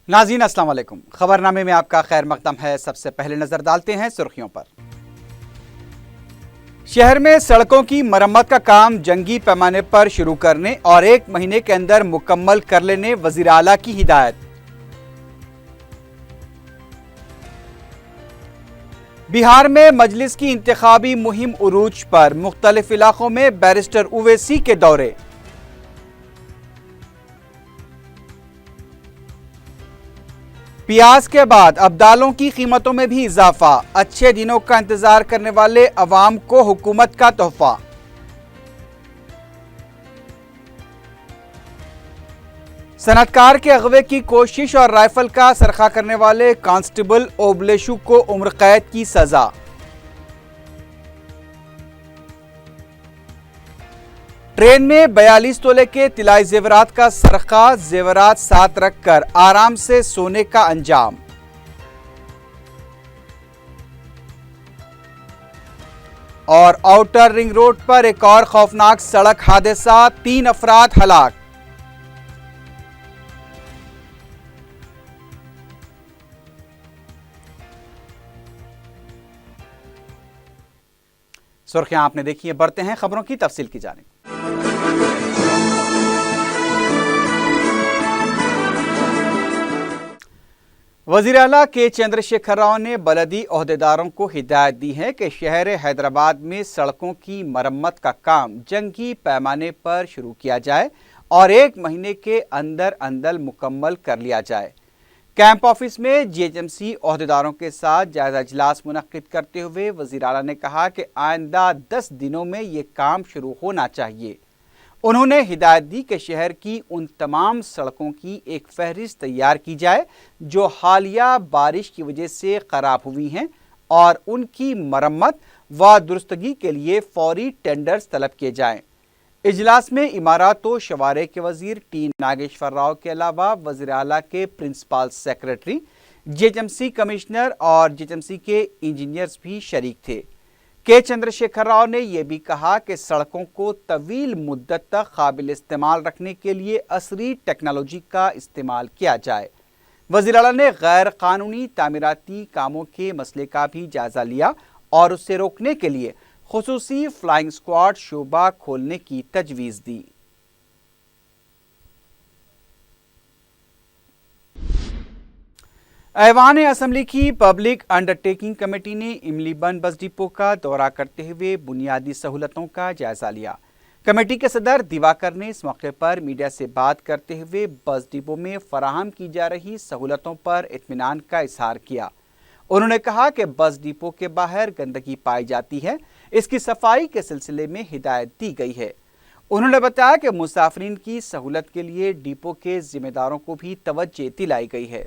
नाज़रीन अस्सलाम वालेकुम। खबरनामे में आपका खैर मकदम है। सबसे पहले नजर डालते हैं सुर्खियों पर। शहर में सड़कों की मरम्मत का काम जंगी पैमाने पर शुरू करने और 1 महीने के अंदर मुकम्मल कर लेने वज़ीर आला की हिदायत। बिहार में मजलिस की इंतखाबी मुहिम उरूज पर, मुख्तलिफ इलाकों में बैरिस्टर उवैसी के दौरे। प्याज के बाद अब दालों की कीमतों में भी इजाफा, अच्छे दिनों का इंतजार करने वाले अवाम को हुकूमत का तोहफा। सनतकार के अगवे की कोशिश और राइफल का सरखा करने वाले कांस्टेबल ओबलेशु को उम्र कैद की सजा। ट्रेन में 42 तोले के तिलाई जेवरात का सरखा, जेवरात साथ रखकर आराम से सोने का अंजाम। और आउटर रिंग रोड पर एक और खौफनाक सड़क हादसा, 3 अफराद हलाक। सुर्खियां आपने देखी है, बढ़ते हैं खबरों की तफसील की जानिब। वज़ीर आला के चंद्रशेखर राव ने बलदी ओहदेदारों को हिदायत दी है कि शहर हैदराबाद में सड़कों की मरम्मत का काम जंगी पैमाने पर शुरू किया जाए और 1 महीने के अंदर अंदर मुकम्मल कर लिया जाए। कैंप ऑफिस में जीएचएमसी ओहदेदारों के साथ जायजा इजलास मुनक्किद करते हुए वज़ीर आला ने कहा कि आइंदा 10 दिनों में ये काम शुरू होना चाहिए। उन्होंने हिदायत दी कि शहर की उन तमाम सड़कों की एक फहरिस्त तैयार की जाए जो हालिया बारिश की वजह से खराब हुई हैं और उनकी मरम्मत व दुरुस्तगी के लिए फौरी टेंडर्स तलब किए जाएं। इजलास में इमारत व शवारे के वजीर टी नागेश्वर राव के अलावा वज़ीर आला के प्रिंसिपल सेक्रेटरी, जीएचएमसी कमिश्नर और जीएचएमसी के इंजीनियर्स भी शरीक थे। के चंद्रशेखर राव ने यह भी कहा कि सड़कों को तवील मुद्दत तक काबिल इस्तेमाल रखने के लिए असरी टेक्नोलॉजी का इस्तेमाल किया जाए। वज़ीर आला ने गैर कानूनी तामीराती कामों के मसले का भी जायजा लिया और उससे रोकने के लिए खुसूसी फ्लाइंग स्क्वाड शोबा खोलने की तजवीज़ दी। ऐवान असम्बली की पब्लिक अंडरटेकिंग कमेटी ने इमलीबंद बस डिपो का दौरा करते हुए बुनियादी सहूलतों का जायजा लिया। कमेटी के सदर दिवाकर ने इस मौके पर मीडिया से बात करते हुए बस डिपो में फराहम की जा रही सहूलतों पर इत्मीनान का इजहार किया। उन्होंने कहा कि बस डिपो के बाहर गंदगी पाई जाती है, इसकी सफाई के सिलसिले में हिदायत दी गई है। उन्होंने बताया कि मुसाफिरीन की सहूलत के लिए डिपो के जिम्मेदारों को भी तवज्जो दिलाई गई है।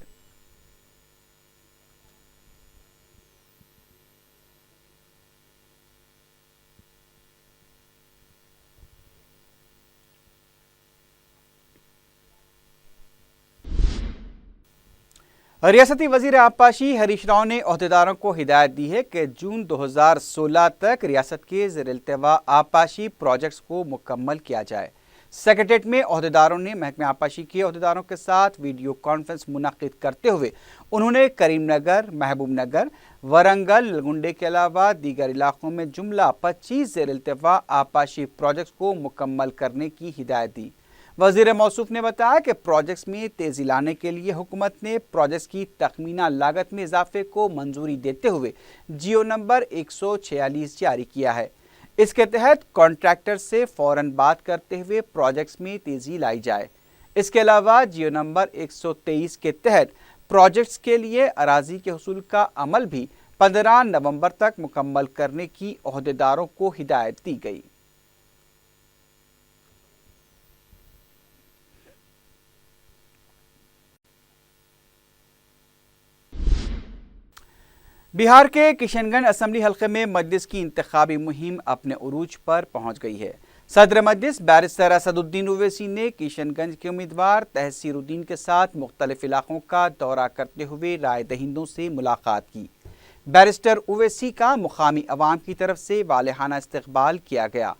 रियासती वजीर आबपाशी हरीश राव ने ओहदेदारों को हिदायत दी है कि जून 2016 तक रियासत के ज़ेर-इल्तिवा आबपाशी प्रोजेक्ट्स को मुकम्मल किया जाए। सेक्रेटेरिएट में ओहदेदारों ने महकमे आबपाशी के ओहदेदारों के साथ वीडियो कॉन्फ्रेंस मुनक्किद करते हुए उन्होंने करीमनगर, महबूब नगर, वरंगल, नलगुंडे के अलावा दीगर इलाकों में जुमला 25 ज़ेर-इल्तिवा आबपाशी प्रोजेक्ट्स को मुकम्मल करने की हिदायत दी। वज़ीर मौसूफ ने बताया कि प्रोजेक्ट्स में तेज़ी लाने के लिए हुकूमत ने प्रोजेक्ट्स की तखमीना लागत में इजाफे को मंजूरी देते हुए जियो नंबर 146 जारी किया है। इसके तहत कॉन्ट्रैक्टर से फ़ौरन बात करते हुए प्रोजेक्ट्स में तेज़ी लाई जाए। इसके अलावा जियो नंबर 123 के तहत प्रोजेक्ट्स के लिए अराजी के हुसूल का अमल भी 15 नवंबर तक मुकम्मल करने की ओहदेदारों को हिदायत दी गई। बिहार के किशनगंज असम्बली हल्के में मजलिस की इंतखाबी मुहिम अपने उरूज पर पहुंच गई है। सदर मजलिस बैरिस्टर असदुद्दीन ओवैसी ने किशनगंज के उम्मीदवार तहसीरुद्दीन के साथ मुख्तलिफ इलाकों का दौरा करते हुए राय दहिंदों से मुलाकात की। बैरिस्टर ओवैसी का मुकामी अवाम की तरफ से वालेहाना इस्तकबाल किया गया।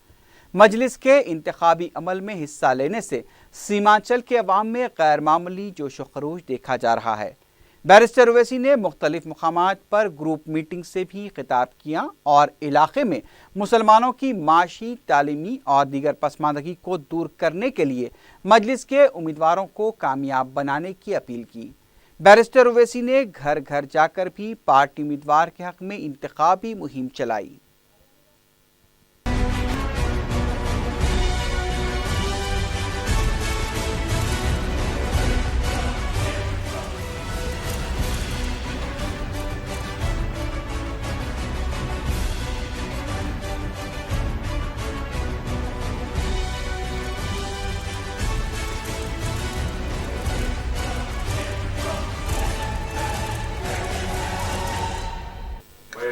मजलिस के इंतखाबी अमल में हिस्सा लेने से सीमांचल के अवाम में गैर मामूली जोश व खरोश देखा जा रहा है। बैरिस्टर ओवैसी ने मुख्तलिफ मकामात पर ग्रुप मीटिंग से भी खिताब किया और इलाके में मुसलमानों की माशी, तालीमी और दीगर पसमानदगी को दूर करने के लिए मजलिस के उम्मीदवारों को कामयाब बनाने की अपील की। बैरिस्टर ओवैसी ने घर घर जाकर भी पार्टी उम्मीदवार के हक में इंतखाबी मुहिम चलाई।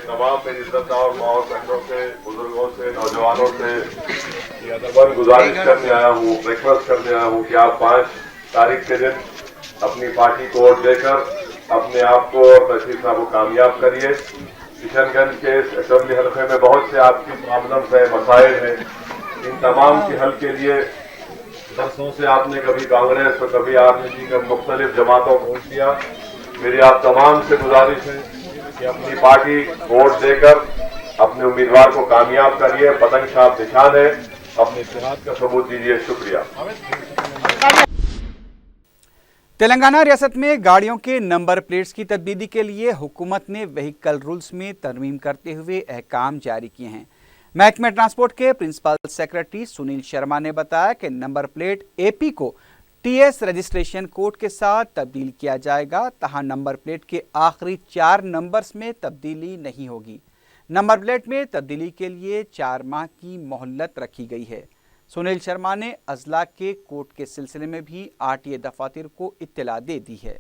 तमाम मेरी इज्जतदार माओ बहनों से, बुजुर्गों से, नौजवानों से ये अदबन गुजारिश करने आया हूँ, रिक्वेस्ट करने आया हूँ कि आप 5 तारीख के दिन अपनी पार्टी को वोट देकर अपने आप को और तशरीफ साहब को कामयाब करिए। किशनगंज के इस असेंबली हल्के में बहुत से आपकी प्रॉब्लम्स हैं, मसाइल हैं, इन तमाम के हल के लिए बरसों से आपने कभी कांग्रेस तो कभी आरजेडी का मुख्तलिफ जमातों को वोट दिया। मेरी आप तमाम से गुजारिश है कि अपनी पार्टी वोट देकर अपने उम्मीदवार को कामयाब करिए। पतंग छाप निशान है, अपने इत्तेहाद का सबूत दीजिए। शुक्रिया। तेलंगाना रियासत में गाड़ियों के नंबर प्लेट्स की तब्दीली के लिए हुकूमत ने व्हीकल रूल्स में तरमीम करते हुए अहकाम जारी किए हैं। महकमे ट्रांसपोर्ट के प्रिंसिपल सेक्रेटरी सुनील शर्मा ने बताया कि नंबर प्लेट एपी को टीएस रजिस्ट्रेशन कोड के साथ तब्दील किया जाएगा, तहाँ नंबर प्लेट के आखिरी 4 नंबर्स में तब्दीली नहीं होगी। नंबर प्लेट में तब्दीली के लिए 4 माह की मोहलत रखी गई है। सुनील शर्मा ने अजला के कोर्ट के सिलसिले में भी आरटीए दफातर को इत्तला दे दी है।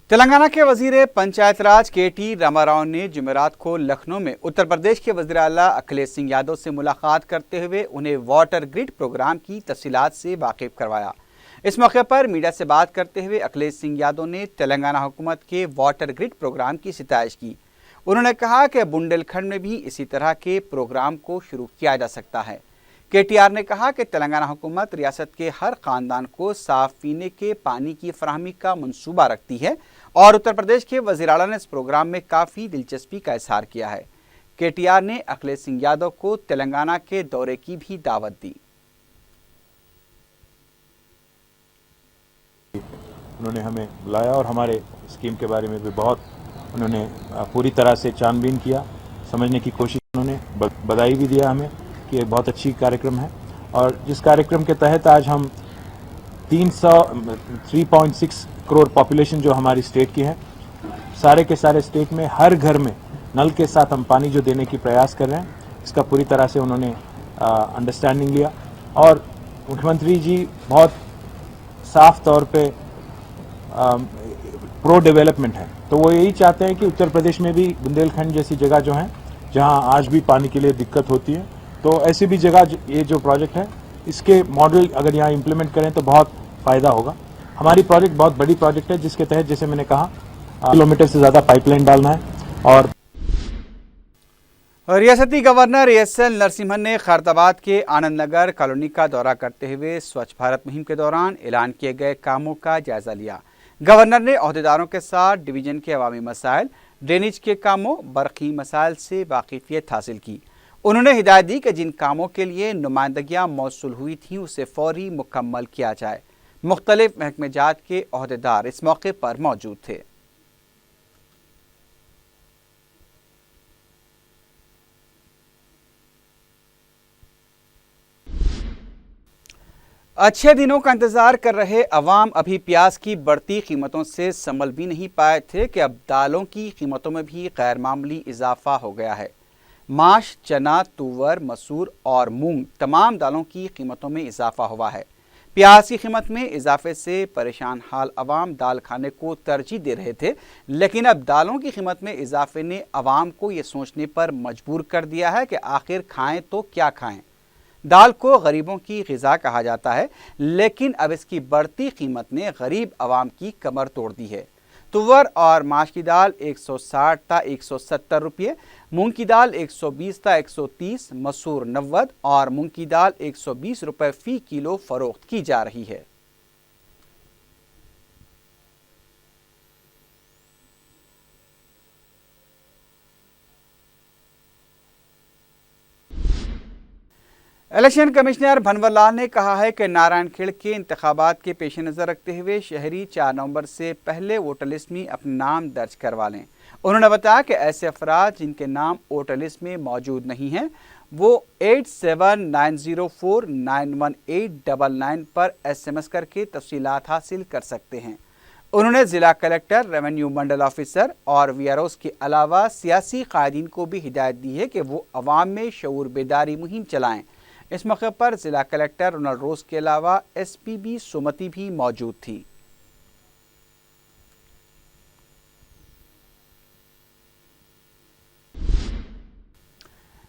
तेलंगाना के वजीर पंचायत राज केटी रामाराव ने जुमेरात को लखनऊ में उत्तर प्रदेश के वज़ीर आला अखिलेश सिंह यादव से मुलाकात करते हुए उन्हें वाटर ग्रिड प्रोग्राम की तफसीलात से वाकिफ करवाया। इस मौके पर मीडिया से बात करते हुए अखिलेश सिंह यादव ने तेलंगाना हुकूमत के वाटर ग्रिड प्रोग्राम की सितारिश की। उन्होंने कहा कि बुंदेलखंड में भी इसी तरह के प्रोग्राम को शुरू किया जा सकता है। केटीआर ने कहा कि तेलंगाना हुकूमत रियासत के हर खानदान को साफ पीने के पानी की फराहमी का मंसूबा रखती है और उत्तर प्रदेश के वज़ीर आला ने इस प्रोग्राम में काफ़ी दिलचस्पी का इजहार किया है। केटीआर ने अखिलेश सिंह यादव को तेलंगाना के दौरे की भी दावत दी। उन्होंने हमें बुलाया और हमारे स्कीम के बारे में भी बहुत उन्होंने पूरी तरह से छानबीन किया, समझने की कोशिश, उन्होंने बधाई भी दिया हमें कि बहुत अच्छी कार्यक्रम है। और जिस कार्यक्रम के तहत आज हम 3.6 करोड़ पॉपुलेशन जो हमारी स्टेट की है, सारे के सारे स्टेट में हर घर में नल के साथ हम पानी जो देने की प्रयास कर रहे हैं, इसका पूरी तरह से उन्होंने अंडरस्टैंडिंग लिया। और मुख्यमंत्री जी बहुत साफ तौर पे प्रो डेवलपमेंट है, तो वो यही चाहते हैं कि उत्तर प्रदेश में भी बुंदेलखंड जैसी जगह जो है जहां आज भी पानी के लिए दिक्कत होती है, तो ऐसी भी जगह ये जो प्रोजेक्ट है इसके मॉडल अगर यहाँ इम्प्लीमेंट करें तो बहुत फ़ायदा होगा। हमारी प्रोजेक्ट बहुत बड़ी प्रोजेक्ट है जिसके तहत जैसे मैंने कहा किलोमीटर से ज़्यादा पाइपलाइन डालना है। और रियासती गवर्नर एएसएल नरसिम्हन ने खैरताबाद के आनंद नगर कॉलोनी का दौरा करते हुए स्वच्छ भारत मुहिम के दौरान ऐलान किए गए कामों का जायजा लिया। गवर्नर ने अहदेदारों के साथ डिवीजन के अवामी मसाइल, ड्रेनेज के कामों, बरक़ी मसाइल से वाकिफियत हासिल की। उन्होंने हिदायत दी कि जिन कामों के लिए नुमाइंदगियाँ मौसूल हुई थीं उसे फौरी मुकम्मल किया जाए। मुख्तलिफ महकमे जात के अहदेदार इस मौके पर मौजूद थे। अच्छे दिनों का इंतजार कर रहे अवाम अभी प्याज की बढ़ती कीमतों से संभल भी नहीं पाए थे कि अब दालों की कीमतों में भी गैर मामूली इजाफा हो गया है। माश, चना, तुवर, मसूर और मूंग तमाम दालों की कीमतों में इजाफा हुआ है। प्याज की कीमत में इजाफे से परेशान हाल अवाम दाल खाने को तरजीह दे रहे थे, लेकिन अब दालों की कीमत में इजाफे ने अवाम को ये सोचने पर मजबूर कर दिया है कि आखिर खाएं तो क्या खाएं। दाल को गरीबों की ग़िज़ा कहा जाता है, लेकिन अब इसकी बढ़ती कीमत ने गरीब अवाम की कमर तोड़ दी है। तुवर और माश की दाल 160 ता 170 रुपये, मूंग की दाल 120 ता 130, मसूर 90 और मूंग की दाल 120 रुपये फी किलो फरोख्त की जा रही है। इलेक्शन कमिश्नर भंवरलाल ने कहा है कि नारायणखेड़ के इंतखाबात के पेश नज़र रखते हुए शहरी 4 नवंबर से पहले वोटर लिस्ट में अपना नाम दर्ज करवा लें। उन्होंने बताया कि ऐसे अफराद जिनके नाम वोटर लिस्ट में मौजूद नहीं हैं वो 8790491899 पर SMS करके तफसीलात हासिल कर सकते हैं। उन्होंने ज़िला कलेक्टर, रेवेन्यू मंडल ऑफिसर और VROs के अलावा सियासी कायदीन को भी हिदायत दी है कि वो अवाम में शऊर बेदारी मुहिम चलाएं। इस मौके पर जिला कलेक्टर रोनाल्ड रोज के अलावा SPB सुमति भी मौजूद थी।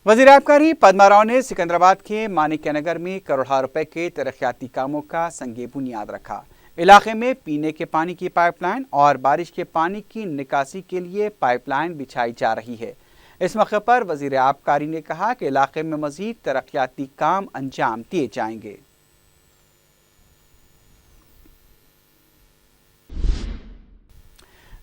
वज़ीर आबकारी पद्मा राव ने सिकंदराबाद के माणिक्यनगर में करोड़ों रुपए के तरक्याती कामों का संगे बुनियाद रखा। इलाके में पीने के पानी की पाइपलाइन और बारिश के पानी की निकासी के लिए पाइपलाइन बिछाई जा रही है। इस मौके पर वज़ीर आबकारी ने कहा कि इलाके में मज़ीद तरक्याती काम अंजाम दिए जाएंगे।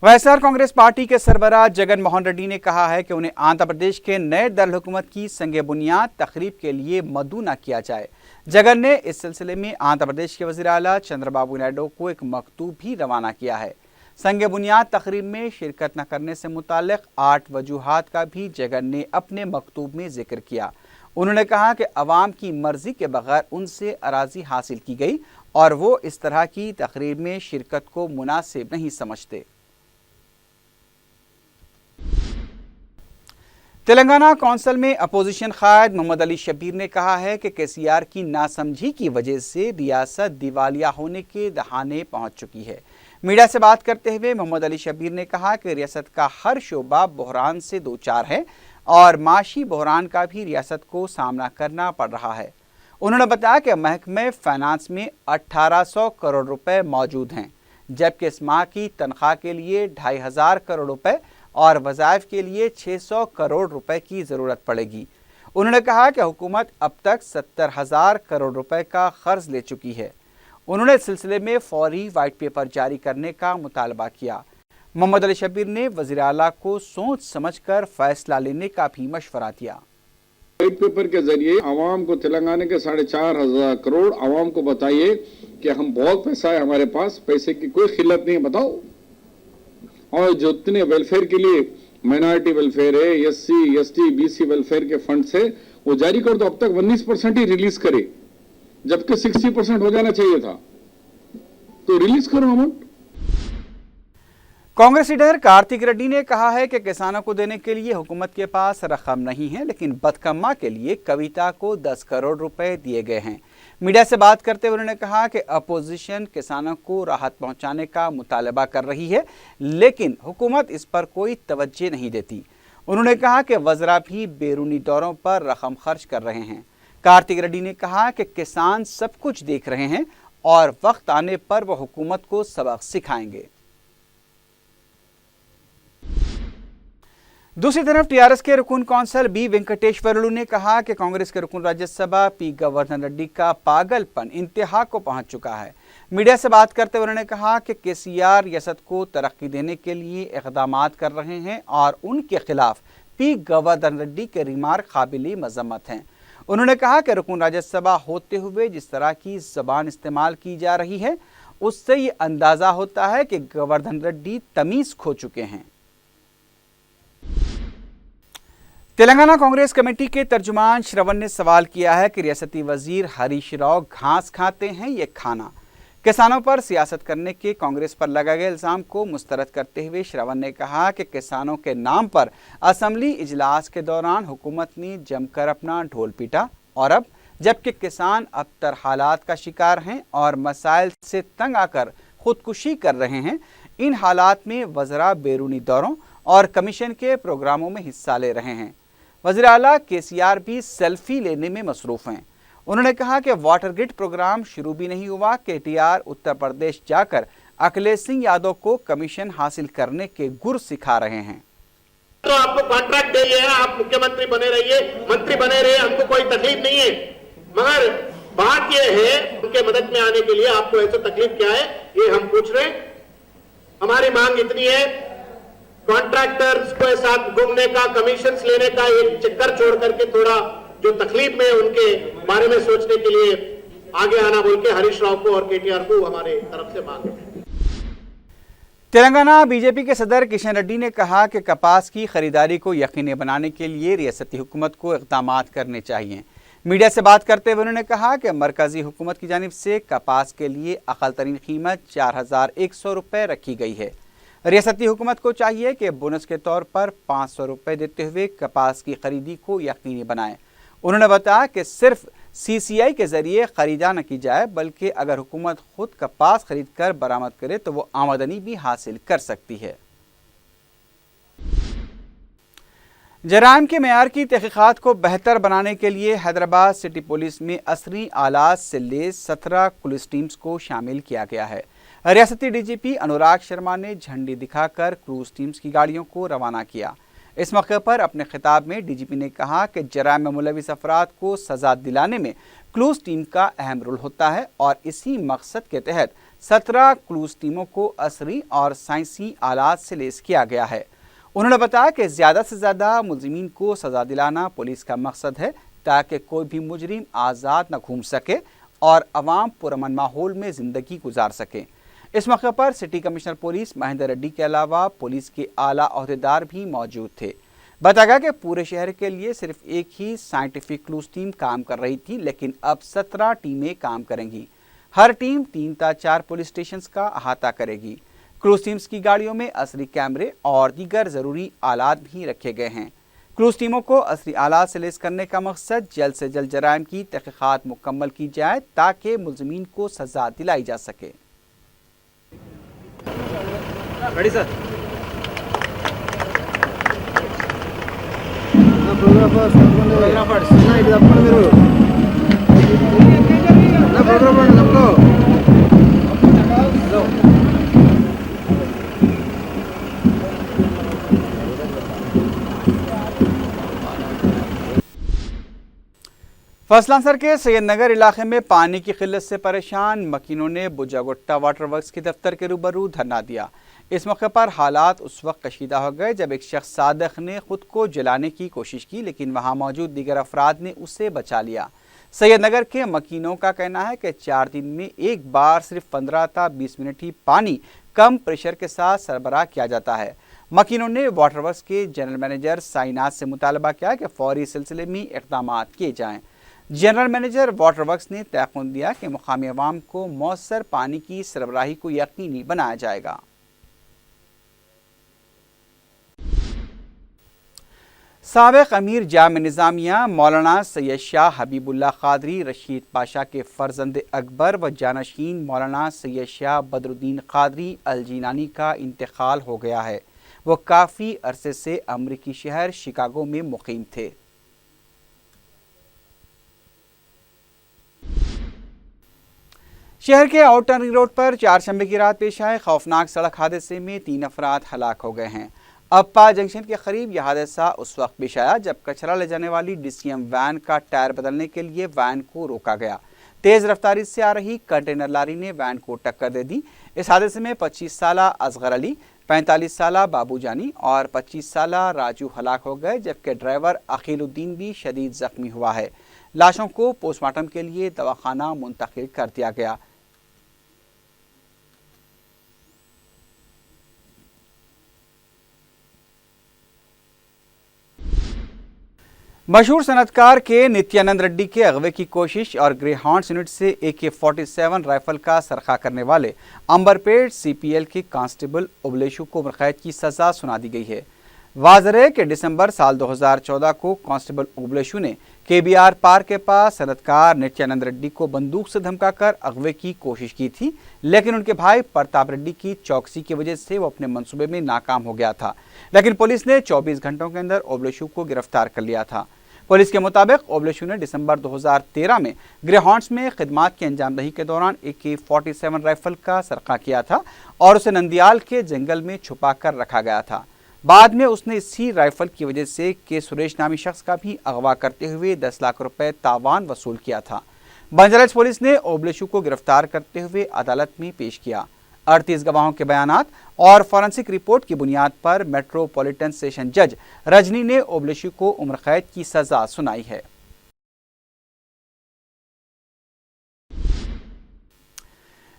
वाईएसआर कांग्रेस पार्टी के सरबराह जगन मोहन रेड्डी ने कहा है कि उन्हें आंध्र प्रदेश के नए दल हुकूमत की संगे बुनियाद तकरीब के लिए मदऊ न किया जाए। जगन ने इस सिलसिले में आंध्र प्रदेश के वज़ीर आला चंद्रबाबू नायडू को एक मकतूब भी रवाना किया है। संगे बुनियाद तकरीब में शिरकत न करने से मुतालिक 8 वजूहात का भी जगन ने अपने मकतूब में जिक्र किया। उन्होंने कहा कि अवाम की मर्जी के बगैर उनसे अराजी हासिल की गई और वो इस तरह की तकरीब में शिरकत को मुनासिब नहीं समझते। तेलंगाना कौंसिल में अपोजिशन कायद मोहम्मद अली शब्बीर ने कहा है कि KCR की नासमझी की वजह से रियासत दिवालिया होने के दहाने पहुंच चुकी है। मीडिया से बात करते हुए मोहम्मद अली शब्बीर ने कहा कि रियासत का हर शोबा बहरान से दो चार है और माशी बहरान का भी रियासत को सामना करना पड़ रहा है। उन्होंने बताया कि महकमे फाइनेंस में 1800 करोड़ रुपए मौजूद हैं, जबकि इस माह की तनख्वाह के लिए 2500 करोड़ रुपए और वज़ाइफ के लिए 600 करोड़ रुपए की ज़रूरत पड़ेगी। उन्होंने कहा कि हुकूमत अब तक 70,000 करोड़ रुपए का कर्ज ले चुकी है। उन्होंने इस सिलसिले में फौरी वाइट पेपर जारी करने का मुतालबा किया। मोहम्मद अली शब्बीर ने वज़ीर आला को सोच समझकर फैसला लेने का भी मशवरा दिया। वाइट पेपर के जरिए आवाम को, तेलंगाना के 4,500 करोड़ आवाम को बताइए कि हम बहुत पैसा है हमारे पास, पैसे की कोई खिल्लत नहीं है, बताओ। और जितने वेलफेयर के लिए माइनॉरिटी वेलफेयर है, SC, ST, BC वेलफेयर के फंड से वो जारी कर दो। अब तक 19% ही रिलीज करे, जबकि 60% हो जाना चाहिए था, तो रिलीज करो अमाउंट। कांग्रेस लीडर कार्तिक रेड्डी ने कहा है कि किसानों को देने के लिए हुकूमत के पास रकम नहीं है, लेकिन बदकम्मा के लिए कविता को 10 करोड़ रुपए दिए गए हैं। मीडिया से बात करते हुए उन्होंने कहा कि अपोजिशन किसानों को राहत पहुंचाने का मुतालबा कर रही है, लेकिन हुकूमत इस पर कोई तवज्जो नहीं देती। उन्होंने कहा कि वज़रा भी बैरूनी दौरों पर रकम खर्च कर रहे हैं। कार्तिक रेड्डी ने कहा कि किसान सब कुछ देख रहे हैं और वक्त आने पर वो हुकूमत को सबक सिखाएंगे। दूसरी तरफ टीआरएस के रुकन कौंसल बी वेंकटेश्वरलू ने कहा कि कांग्रेस के रुकन राज्यसभा पी गोवर्धन रेड्डी का पागलपन इंतहा को पहुंच चुका है। मीडिया से बात करते हुए उन्होंने कहा कि KCR रियासत को तरक्की देने के लिए इक़दामात कर रहे हैं और उनके खिलाफ पी गोवर्धन रेड्डी के रिमार्क काबिल मजम्मत हैं। उन्होंने कहा कि रुकन राज्यसभा होते हुए जिस तरह की ज़बान इस्तेमाल की जा रही है, उससे ये अंदाज़ा होता है कि गोवर्धन रेड्डी तमीज़ खो चुके हैं। तेलंगाना कांग्रेस कमेटी के तर्जुमान श्रवण ने सवाल किया है कि रियासती वजीर हरीश राव घास खाते हैं ये खाना। किसानों पर सियासत करने के कांग्रेस पर लगाए गए इल्ज़ाम को मुस्तरद करते हुए श्रवण ने कहा कि किसानों के नाम पर असम्बली इजलास के दौरान हुकूमत ने जमकर अपना ढोल पीटा और अब जबकि किसान अबतर हालात का शिकार हैं और मसाइल से तंग आकर खुदकुशी कर रहे हैं, इन हालात में वज़रा बैरूनी दौरों और कमीशन के प्रोग्रामों में हिस्सा ले रहे हैं। वज़ीर आला KCR भी सेल्फी लेने में मसरूफ़ हैं। उन्होंने कहा कि वाटर ग्रिड प्रोग्राम शुरू भी नहीं हुआ, KTR उत्तर प्रदेश जाकर अखिलेश सिंह यादव को कमीशन हासिल करने के गुर सिखा रहे हैं। तो आपको कॉन्ट्रैक्ट दे लिया है, आप मुख्यमंत्री बने रहिए, मंत्री बने रहिए, हमको कोई तकलीफ नहीं है, मगर बात यह है उनके मदद में आने के लिए आपको ऐसे तकलीफ क्या है ये हम पूछ रहे हैं। हमारी मांग इतनी है, कॉन्ट्रैक्टर्स के साथ घूमने का, कमीशन लेने का एक चक्कर छोड़ करके थोड़ा जो तकलीफ में उनके बारे में सोचने के लिए आगे आना बोल के हरीश राव को और केटीआर को हमारे तरफ से मांग है। तेलंगाना बीजेपी के सदर किशन रेड्डी ने कहा कि कपास की खरीदारी को यकीनी बनाने के लिए रियासती हुकूमत को इक़दाम करने चाहिए। मीडिया से बात करते हुए उन्होंने कहा कि मरकजी हुकूमत की जानिब से कपास के लिए अक़ल तरीन कीमत 4100 रुपये रखी गई है। रियासती हुकूमत को चाहिए कि बोनस के तौर पर 500 रुपये देते हुए कपास की खरीदी को यकीनी बनाएं। उन्होंने बताया कि सिर्फ CCI के जरिए खरीदा न की जाए, बल्कि अगर हुकूमत खुद कपास खरीद कर बरामद करे तो वो आमदनी भी हासिल कर सकती है। जराइम के मेयार की तहकीकात को बेहतर बनाने के लिए हैदराबाद सिटी पुलिस में असरी आलात से लेस 17 पुलिस टीम्स को शामिल किया गया है। रियासती DGP अनुराग शर्मा ने झंडी दिखाकर क्रूज टीम्स की गाड़ियों को रवाना किया। इस मौके पर अपने खिताब में DGP ने कहा कि जराइम में मुलविस अफराद को सजा दिलाने में क्रूज टीम का अहम रोल होता है और इसी मकसद के तहत 17 क्रूज टीमों को असरी और साइंसी आलात से लेस किया गया है। उन्होंने बताया कि ज़्यादा से ज़्यादा मुलजिमीन को सज़ा दिलाना पुलिस का मकसद है, ताकि कोई भी मुजरिम आज़ाद न घूम सके और अवाम पुरअमन माहौल में ज़िंदगी गुजार सके। इस मौके पर city commissioner police Mahendra Reddy के अलावा पुलिस के आला अहदेदार भी मौजूद थे। बताया गया कि पूरे शहर के लिए सिर्फ एक ही साइंटिफिक क्रूज टीम काम कर रही थी, लेकिन अब 17 टीमें काम करेंगी। हर टीम 3 या 4 पुलिस स्टेशन का अहाता करेगी। क्रूज टीम्स की गाड़ियों में असली कैमरे और दीगर ज़रूरी आलात भी रखे गए हैं। क्रूज टीमों को असली आलात से लैस करने का मकसद जल्द से जल्द जराइम की तहकीकात मुकम्मल की जाए, ताकि मुलजिमीन को सजा दिलाई जा सके। फसलांसर के सैयद नगर इलाके में पानी की किल्लत से परेशान मकीनों ने बुजागुट्टा वाटर वर्क्स के दफ्तर के रूबरू धरना दिया। इस मौके पर हालात उस वक्त कशीदा हो गए जब एक शख्स सादिक ने खुद को जलाने की कोशिश की, लेकिन वहां मौजूद दीगर अफराद ने उसे बचा लिया। सैयद नगर के मकीनों का कहना है कि 4 दिन में एक बार सिर्फ 15 या 20 मिनट ही पानी कम प्रेशर के साथ सरबराह किया जाता है। मकीनों ने वाटर वर्क्स के जनरल मैनेजर साइनाथ से मुतालबा किया कि फौरी सिलसिले में इक़दाम किए जाएँ। जनरल मैनेजर वाटर वर्क्स ने तयक़ुन दिया कि मुकामी अवाम को मौसर पानी की सरबराही को यकीनी बनाया जाएगा। साबिक़ अमीर जाम निज़ामिया मौलाना सैयद शाह हबीबुल्लाह क़ादरी रशीद पाशा के फ़र्जंद अकबर व जानशीन मौलाना सैयद शाह बदरुद्दीन क़ादरी अल जीलानी का इंतकाल हो गया है। वो काफ़ी अरसे से अमरीकी शहर शिकागो में मुक़ीम थे। शहर के आउटर रिंग रोड पर 4 शंबे की रात पेश आए खौफनाक सड़क हादसे में 3 अफराद हलाक हो गए हैं। अप्पा जंक्शन के करीब यह हादसा उस वक्त पेश आया जब कचरा ले जाने वाली DCM वैन का टायर बदलने के लिए वैन को रोका गया। तेज रफ्तारी से आ रही कंटेनर लारी ने वैन को टक्कर दे दी। इस हादसे में 25 साला असगर अली, 45 साला बाबू जानी और 25 साला राजू हलाक हो गए, जबकि ड्राइवर अकीलुद्दीन भी शदीद जख्मी हुआ है। लाशों को पोस्टमार्टम के लिए दवाखाना मुंतकिल कर दिया गया। मशहूर सनतकार के नित्यानंद रेड्डी के अगवे की कोशिश और ग्रे हॉर्न्स यूनिट से AK-47 राइफल का सरखा करने वाले अंबरपेट CPL के कांस्टेबल उबलेशु को उम्रकैद की सजा सुना दी गई है। वाज़ेह है कि दिसंबर साल 2014 को कांस्टेबल उबलेशु ने KBR पार्क के पास सनतकार नित्यानंद रेड्डी को बंदूक से धमकाकर अगवे की कोशिश की थी, लेकिन उनके भाई प्रताप रेड्डी की चौकसी की वजह से वो अपने मंसूबे में नाकाम हो गया था। लेकिन पुलिस ने 24 घंटों के अंदर उबलेशु को गिरफ्तार कर लिया था। पुलिस के मुताबिक ओबलेशु ने दिसंबर 2013 में ग्रेहॉन्ड्स में खिदमात की अंजाम दही के दौरान AK-47 राइफल का सरका किया था और उसे नंदियाल के जंगल में छुपा कर रखा गया था। बाद में उसने इसी राइफल की वजह से के सुरेश नामी शख्स का भी अगवा करते हुए 10 लाख रुपए तावान वसूल किया था। बंजारा हिल्स पुलिस ने ओबलेशु को गिरफ्तार करते हुए अदालत में पेश किया। 38 गवाहों के बयानात और फॉरेंसिक रिपोर्ट की बुनियाद पर मेट्रोपॉलिटन सेशन जज रजनी ने ओबलेशु को उम्र कैद की सजा सुनाई है।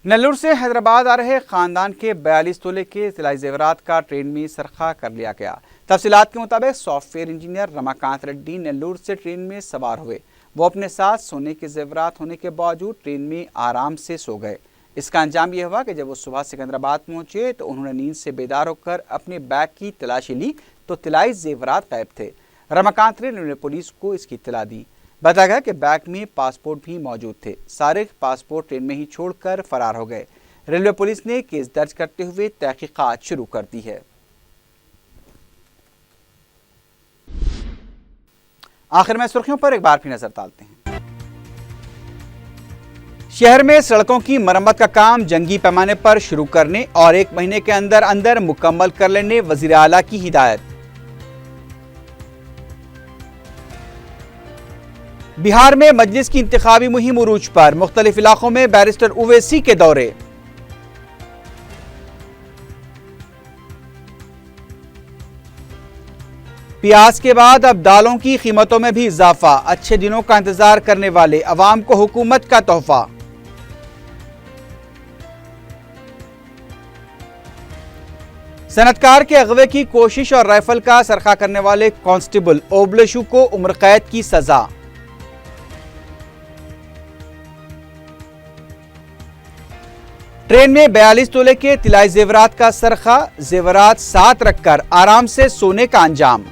नेल्लूर से हैदराबाद आ रहे खानदान के 42 तोले के तिलाई जेवरात का ट्रेन में सरखा कर लिया गया। तफसीलात के मुताबिक सॉफ्टवेयर इंजीनियर रमाकांत रेड्डी नेल्लूर से ट्रेन में सवार हुए। वो अपने साथ सोने के जेवरात होने के बावजूद ट्रेन में आराम से सो गए। इसका अंजाम यह हुआ कि जब वो सुबह सिकंदराबाद पहुंचे तो उन्होंने नींद से बेदार होकर अपने बैग की तलाशी ली तो तिलाई जेवरात गायब थे। रमाकांत ने पुलिस को इसकी इत्तला दी। बताया गया कि बैग में पासपोर्ट भी मौजूद थे। सारे पासपोर्ट ट्रेन में ही छोड़कर फरार हो गए। रेलवे पुलिस ने केस दर्ज करते हुए तहकीकात शुरू कर दी है। आखिर में सुर्खियों पर एक बार फिर नजर डालते हैं। शहर में सड़कों की मरम्मत का काम जंगी पैमाने पर शुरू करने और 1 महीने के अंदर अंदर मुकम्मल कर लेने वजीर आला की हिदायत। बिहार में मजलिस की इंतखाबी मुहिम उरूज पर, मुख्तलिफ इलाकों में बैरिस्टर ओवैसी के दौरे। प्याज के बाद अब दालों की कीमतों में भी इजाफा, अच्छे दिनों का इंतजार करने वाले अवाम को हुकूमत का तोहफा। सनतकार के अगवे की कोशिश और राइफल का सरखा करने वाले कांस्टेबल ओबलेशु को उम्र कैद की सजा। ट्रेन में 42 तोले के तिलाई जेवरात का सरखा, जेवरात साथ रखकर आराम से सोने का अंजाम।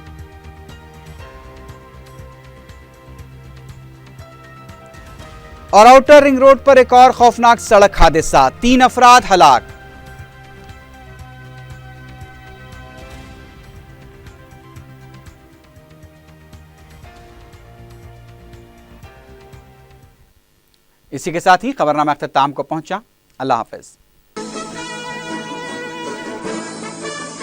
और आउटर रिंग रोड पर एक और खौफनाक सड़क हादसा, 3 अफराद हलाक। इसी के साथ ही खबरनामा अख्ताम को पहुंचा। अल्लाह हाफिज।